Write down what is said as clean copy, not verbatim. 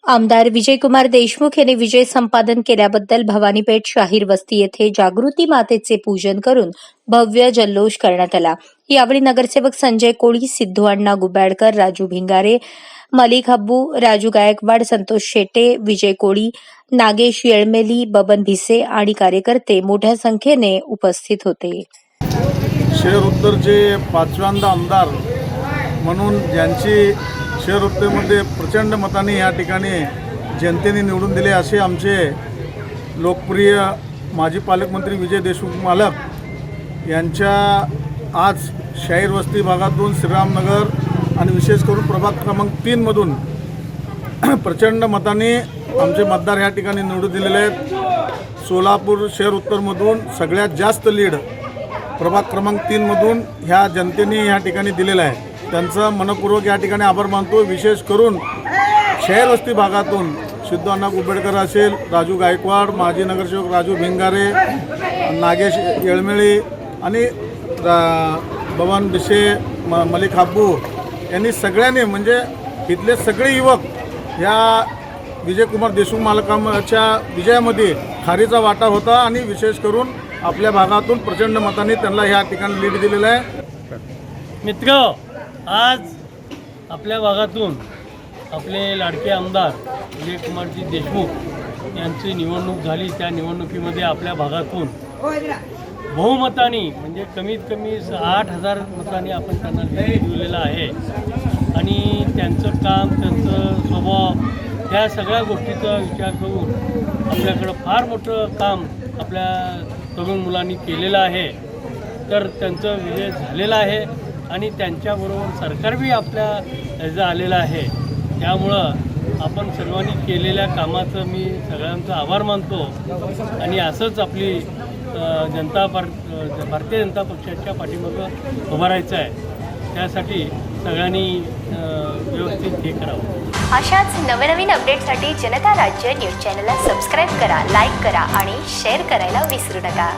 आमदार विजयकुमार देशमुख यांनी विजय संपादन केल्याबद्दल भवानीपेठ शाहीर वस्ती येथे जागृती मातेचे पूजन करून भव्य जल्लोष करण्यात आला। यावेळी नगरसेवक संजय कोळी, सिद्धू अण्णा गुब्बाडकर, राजू भिंगारे, मलिक हब्बू, राजू गायकवाड, संतोष शेटे, विजय कोळी, नागेश येळमेली, बबन भिसे आणि कार्यकर्ते मोठ्या संख्येने उपस्थित होते। शहर उत्तरचे पाचव्यांदा आमदार म्हणून ज्यांची शहर उत्तरमध्ये प्रचंड मताने या ठिकाणी जनतेने निवडून दिले असे आमचे लोकप्रिय माजी पालकमंत्री विजय देशमुख मालक यांच्या आज शाहीर वस्ती भागातून श्रीरामनगर आणि विशेष करून प्रभाग क्रमांक 3 मधून प्रचंड मताने आमचे मतदार या ठिकाणी निवडून दिलेले आहेत। सोलापूर शहर उत्तरमधून सगळ्यात जास्त लीड प्रभाग क्रमांक 3 मधून ह्या जनतेने या ठिकाणी दिलेला आहे। त्यांचा मनपूर्वक या ठिकाणी आभार मानतो। विशेष करून शहर वस्ती भागातून सिद्धू अण्णा गुब्बाडकर असेल, राजू गायकवाड, माजी नगरसेवक राजू भिंगारे, नागेश येळमेळी आणि बबन भिसे, मलिक हब्बू यांनी सगळ्यांनी म्हणजे इथले सगळे युवक या विजयकुमार देशमुख मालकांच्या विजयामध्ये खारीचा वाटा होता आणि विशेष करून आपल्या भागातून प्रचंड मताने त्यांना या ठिकाणी लीड दिलेलं आहे। मित्र, आज आपल्या भागातून आपले लाडके आमदार विजयकुमारजी देशमुख यांची निवडणूक झाली। त्या निवडणुकीमध्ये आपल्या भागातून बहुमताने म्हणजे कमीत कमी 8,000 मतांनी आपण त्यांना दिलेलं आहे आणि त्यांचं काम, त्यांचं स्वभाव या सगळ्या गोष्टीचा विचार करून आपल्याकडं फार मोठं काम आपल्या तरुण मुलांनी केलेलं आहे। तर त्यांचं विजय झालेला आहे आणि त्यांच्याबरोबर सरकार बी आपल्या ह्याचं आलेलं आहे। त्यामुळं आपण सर्वांनी केलेल्या कामाचं मी सगळ्यांचा आभार मानतो आणि असंच आपली भारतीय जनता पक्षाच्या पाठीमागं उभं राहायचं आहे। त्यासाठी सगळ्यांनी व्यवस्थित हे करावं। अशाच नवनवीन अपडेटसाठी जनता राज्य न्यूज चॅनलला सबस्क्राईब करा, लाईक करा आणि शेअर करायला विसरू नका।